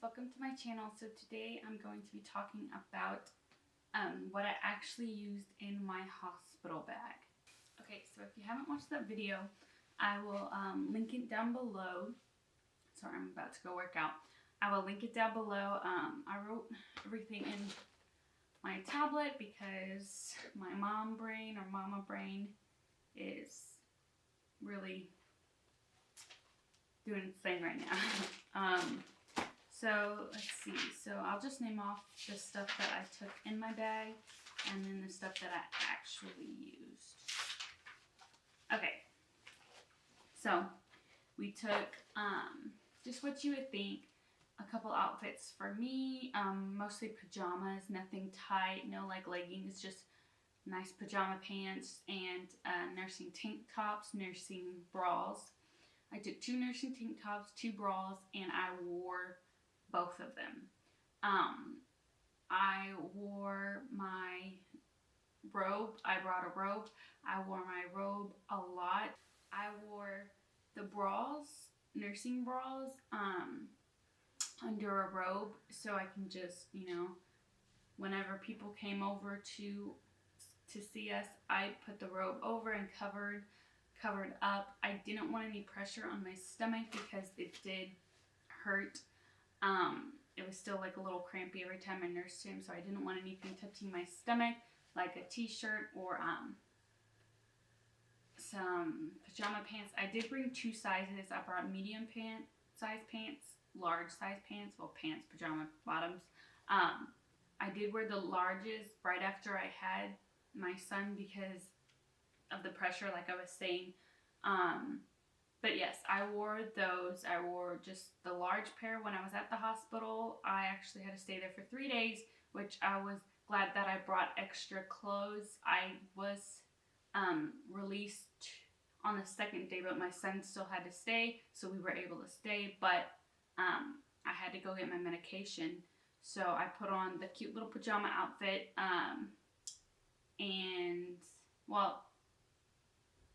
welcome to my channel. So today I'm going to be talking about what I actually used in my hospital bag. Okay, so if you haven't watched that video, I will link it down below. Sorry, I'm about to go work out. I will link it down below. I wrote everything in my tablet because my mama brain is really doing its thing right now. So let's see. So I'll just name off the stuff that I took in my bag and then the stuff that I actually used. Okay. So we took just what you would think. A couple outfits for me, mostly pajamas, nothing tight, no like leggings, just nice pajama pants and nursing tank tops, nursing bras. I took 2 nursing tank tops, 2 bras, and I wore both of them. I wore my robe. I brought a robe. I wore my robe a lot. I wore the bras, nursing bras, under a robe so I can just, whenever people came over to see us, I put the robe over and covered up. I didn't want any pressure on my stomach because it did hurt. It was still like a little crampy every time I nursed him, so I didn't want anything touching my stomach, like a t-shirt or some pajama pants. I did bring 2 sizes. I brought medium size pants, large size pants, well, pants, pajama bottoms. I did wear the larges right after I had my son because of the pressure, like I was saying. But yes, I wore those. I wore just the large pair when I was at the hospital. I actually had to stay there for 3 days, which I was glad that I brought extra clothes. I was released on the 2nd day, but my son still had to stay, so we were able to stay. But I had to go get my medication, so I put on the cute little pajama outfit,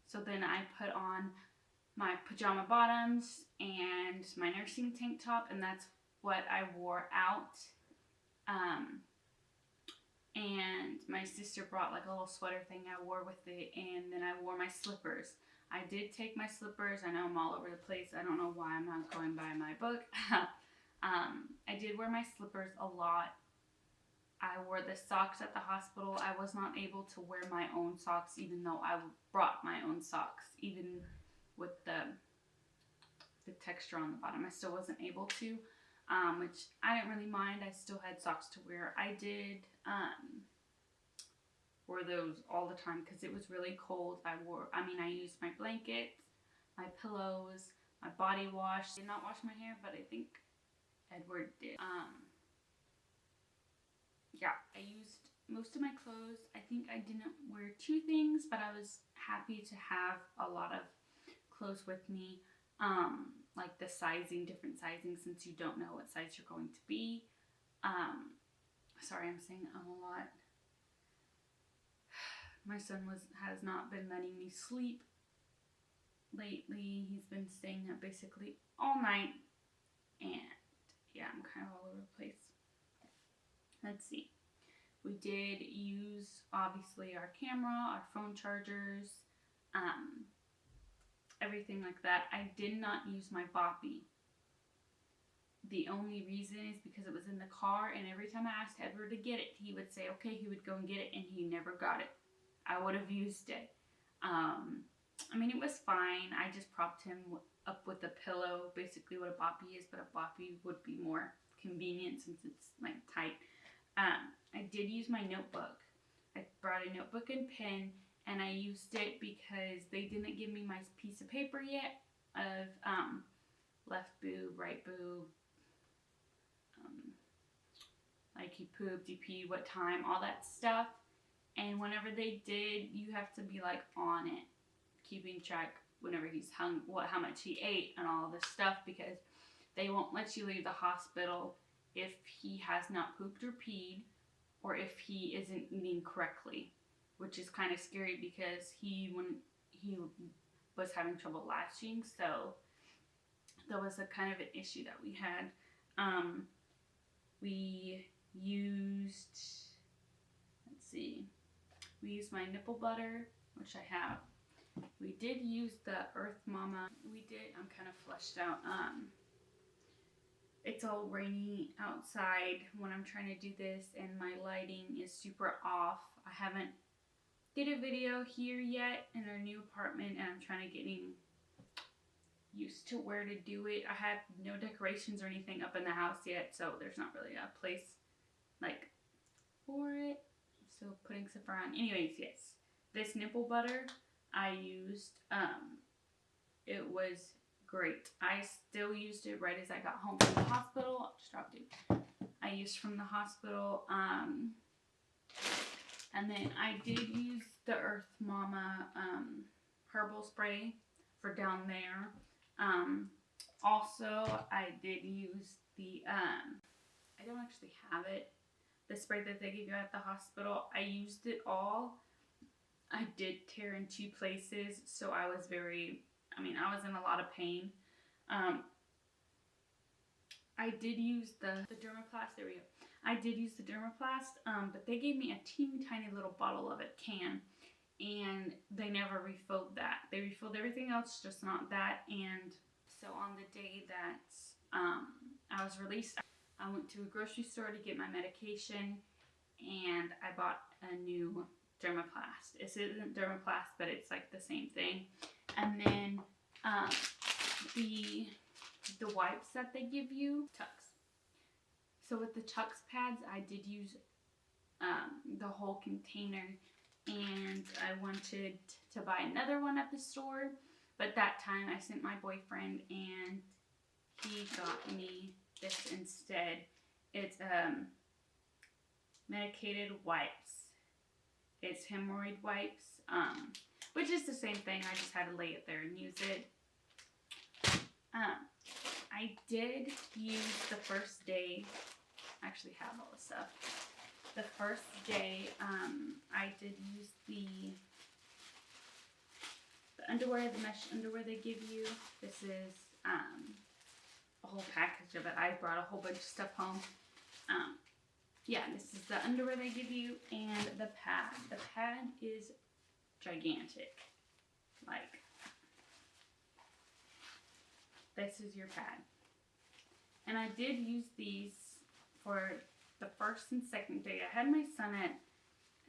so then I put on my pajama bottoms and my nursing tank top, and that's what I wore out. And my sister brought like a little sweater thing I wore with it, and then I wore my slippers. I did take my slippers. I know I'm all over the place. I don't know why I'm not going by my book. I did wear my slippers a lot. I wore the socks at the hospital. I was not able to wear my own socks even though I brought my own socks. Even with the texture on the bottom, I still wasn't able to, which I didn't really mind. I still had socks to wear. I did wear those all the time because it was really cold. I used my blankets, my pillows, my body wash. I did not wash my hair, but I think Edward did. Yeah, I used most of my clothes. I think I didn't wear 2 things, but I was happy to have a lot of clothes with me. Like the sizing, different sizing, since you don't know what size you're going to be. Sorry, I'm saying a lot. My son has not been letting me sleep lately. He's been staying up basically all night, and yeah, I'm kind of all over the place. Let's see. We did use, obviously, our camera, our phone chargers, everything like that. I did not use my boppy. The only reason is because it was in the car, and every time I asked Edward to get it, he would say, okay, he would go and get it, and he never got it. I would have used it. It was fine. I just propped him up with a pillow, basically what a boppy is, but a boppy would be more convenient since it's like tight. I did use my notebook. I brought a notebook and pen, and I used it because they didn't give me my piece of paper yet of left boob, right boob, like he pooped, he peed, what time, all that stuff. And whenever they did, you have to be like on it, keeping track whenever he's hung, how much he ate and all this stuff, because they won't let you leave the hospital if he has not pooped or peed, or if he isn't eating correctly, which is kind of scary because he was having trouble latching, so that was a kind of an issue that we had. We used, let's see, we used my nipple butter, which I have. We did use the Earth Mama. I'm kind of fleshed out. It's all rainy outside when I'm trying to do this, and my lighting is super off. I haven't did a video here yet in our new apartment, and I'm trying to getting used to where to do it. I have no decorations or anything up in the house yet, so there's not really a place like for it. So putting stuff around. Anyways, yes, this nipple butter I used, it was great. I still used it right as I got home from the hospital. I just dropped it. I used from the hospital, and then I did use the Earth Mama herbal spray for down there. Also, I did use the, I don't actually have it, the spray that they give you at the hospital. I used it all. I did tear in 2 places, so I was I was in a lot of pain. I did use the Dermaplast, there we go. I did use the Dermaplast, but they gave me a teeny tiny little bottle of it, can, and they never refilled that. They refilled everything else, just not that. And so on the day that I was released, I went to a grocery store to get my medication, and I bought a new Dermaplast. This isn't Dermaplast, but it's like the same thing. And then the wipes that they give you, Tux. So with the Tux pads, I did use the whole container, and I wanted to buy another one at the store, but that time I sent my boyfriend, and he got me this instead. It's medicated wipes. It's hemorrhoid wipes, which is the same thing. I just had to lay it there and use it. I did use the first day, I actually have all the stuff. The first day, I did use the underwear, the mesh underwear they give you. This is a whole package of it. I brought a whole bunch of stuff home. Yeah, this is the underwear they give you, and the pad. The pad is gigantic. Like, this is your pad. And I did use these for the first and second day. I had my son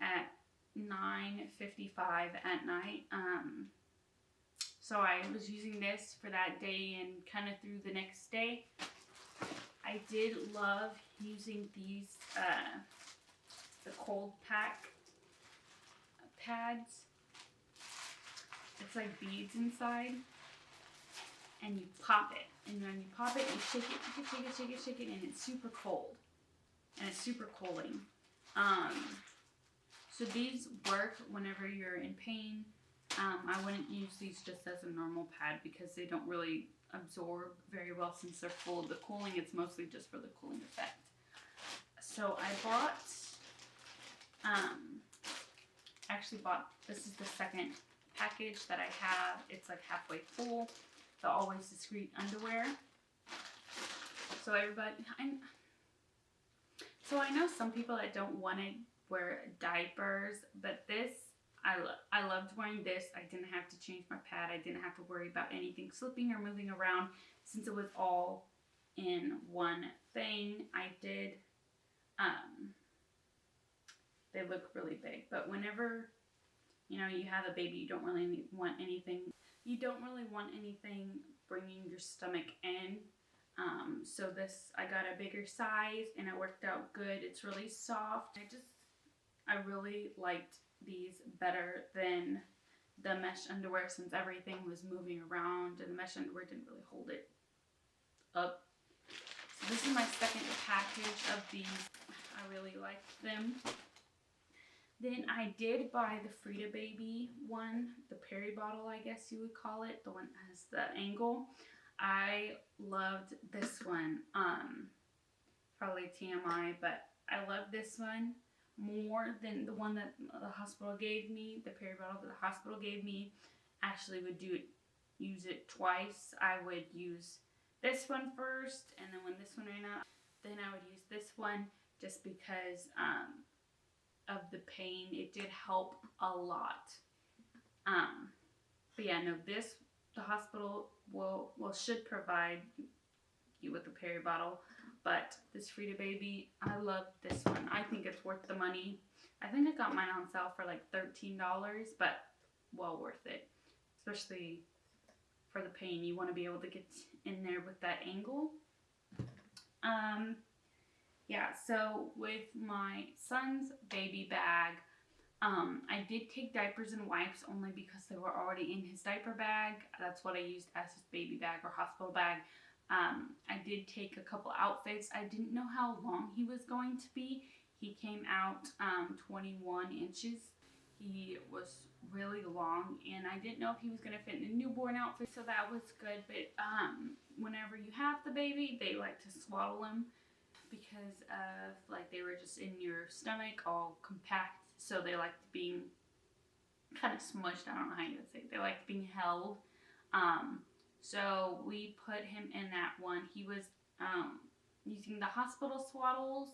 at 9:55 at night. So I was using this for that day and kind of through the next day. I did love using these, the cold pack pads. It's like beads inside, and you pop it. And when you pop it, you shake it, and it's super cold. And it's super cooling. So these work whenever you're in pain. I wouldn't use these just as a normal pad because they don't really absorb very well since they're full of the cooling. It's mostly just for the cooling effect. So I bought, this is the second package that I have. It's like halfway full. The Always Discreet underwear. So everybody, I know some people that don't want to wear diapers, but this, I loved wearing this. I didn't have to change my pad. I didn't have to worry about anything slipping or moving around since it was all in one thing. I did, they look really big, but whenever, you know, you have a baby, you don't really want anything bringing your stomach in. So this, I got a bigger size and it worked out good. It's really soft. I really liked these better than the mesh underwear since everything was moving around and the mesh underwear didn't really hold it up. So this is my second package of these. I really liked them. Then I did buy the Frida Baby one, the Perry bottle, I guess you would call it, the one that has the angle. I loved this one. Probably TMI, but I love this one more than the one that the hospital gave me. The Perry bottle that the hospital gave me. Ashley would use it twice. I would use this one first, and then when this one ran out, then I would use this one just because of the pain. It did help a lot. But yeah, no, the hospital should provide you with a peri bottle, but this Frida Baby, I love this one. I think it's worth the money. I think I got mine on sale for like $13, but well worth it, especially for the pain. You want to be able to get in there with that angle. Yeah, so with my son's baby bag, I did take diapers and wipes only because they were already in his diaper bag. That's what I used as his baby bag or hospital bag. I did take a couple outfits. I didn't know how long he was going to be. He came out 21 inches. He was really long, and I didn't know if he was going to fit in the newborn outfit, so that was good. But whenever you have the baby, they like to swaddle him because of, like, they were just in your stomach all compact, so they liked being kind of smushed. I don't know how you would say it. They liked being held. So we put him in that one. He was using the hospital swaddles,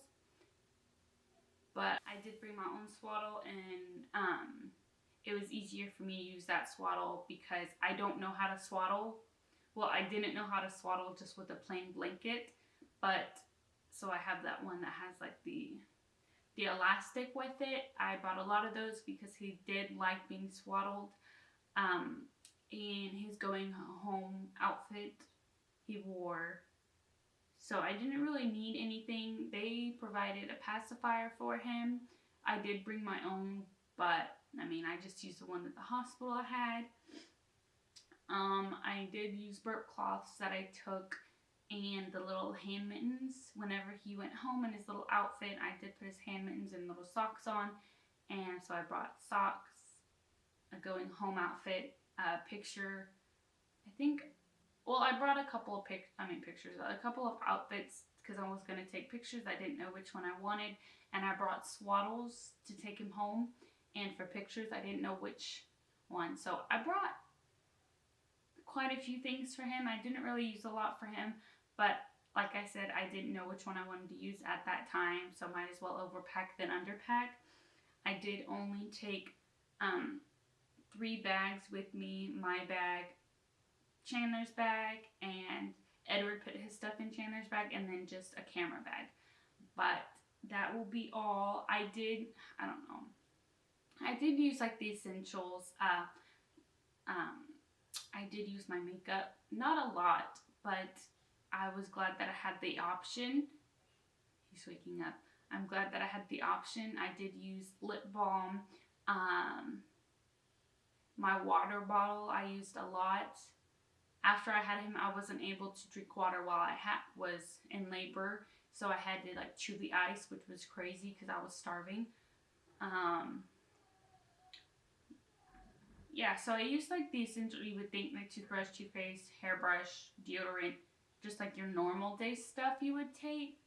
but I did bring my own swaddle, and it was easier for me to use that swaddle because I don't know how to swaddle. Well, I didn't know how to swaddle just with a plain blanket, but so I have that one that has like the elastic with it. I bought a lot of those because he did like being swaddled. In his going home outfit he wore, so I didn't really need anything. They provided a pacifier for him. I did bring my own, but I mean, I just used the one that the hospital had. I did use burp cloths that I took and the little hand mittens. Whenever he went home in his little outfit, I did put his hand mittens and little socks on, and so I brought socks, a going home outfit, a picture. I brought a couple of pictures, a couple of outfits because I was going to take pictures. I didn't know which one I wanted, and I brought swaddles to take him home, and for pictures I didn't know which one. So I brought quite a few things for him. I didn't really use a lot for him, but like I said, I didn't know which one I wanted to use at that time, so might as well overpack than underpack. I did only take 3 bags with me. My bag, Chandler's bag, and Edward put his stuff in Chandler's bag, and then just a camera bag. But that will be all. I did use like the essentials. I did use my makeup, not a lot, but I was glad that I had the option. He's waking up. I'm glad that I had the option. I did use lip balm. My water bottle I used a lot. After I had him, I wasn't able to drink water while I was in labor, so I had to like chew the ice, which was crazy because I was starving. Yeah, so I used like the essential, you would think, like toothbrush, toothpaste, hairbrush, deodorant, just like your normal day stuff you would take.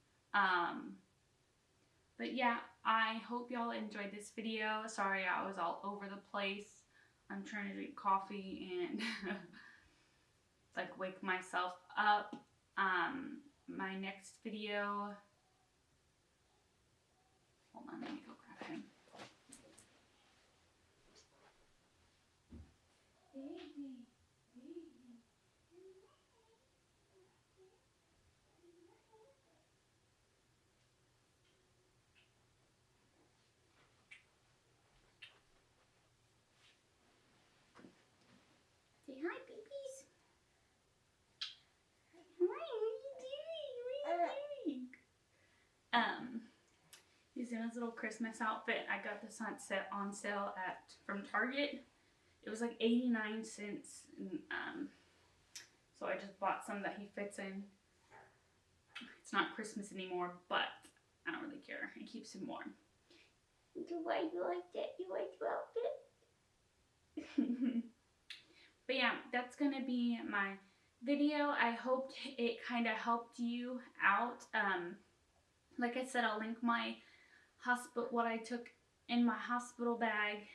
But yeah, I hope y'all enjoyed this video. Sorry I was all over the place. I'm trying to drink coffee and like wake myself up. My next video, hold on, let me go grab him. Say hi, babies. Hi, what are you doing? What are you doing? He's in his little Christmas outfit. I got this on sale from Target. It was like 89 cents. And, so I just bought some that he fits in. It's not Christmas anymore, but I don't really care. It keeps him warm. Why you like that? You like your outfit? But yeah, that's gonna be my video. I hoped it kind of helped you out. Like I said, I'll link my what I took in my hospital bag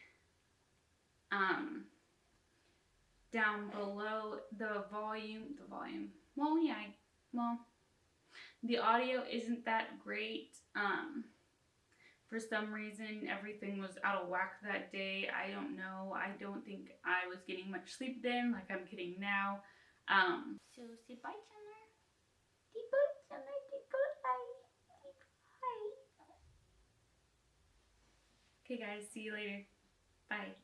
down below. The volume. Well, yeah. The audio isn't that great. For some reason, everything was out of whack that day. I don't know. I don't think I was getting much sleep then, like I'm getting now. So say bye, Chandler. Say bye, Chandler. Say bye. Say bye. Okay, guys. See you later. Bye.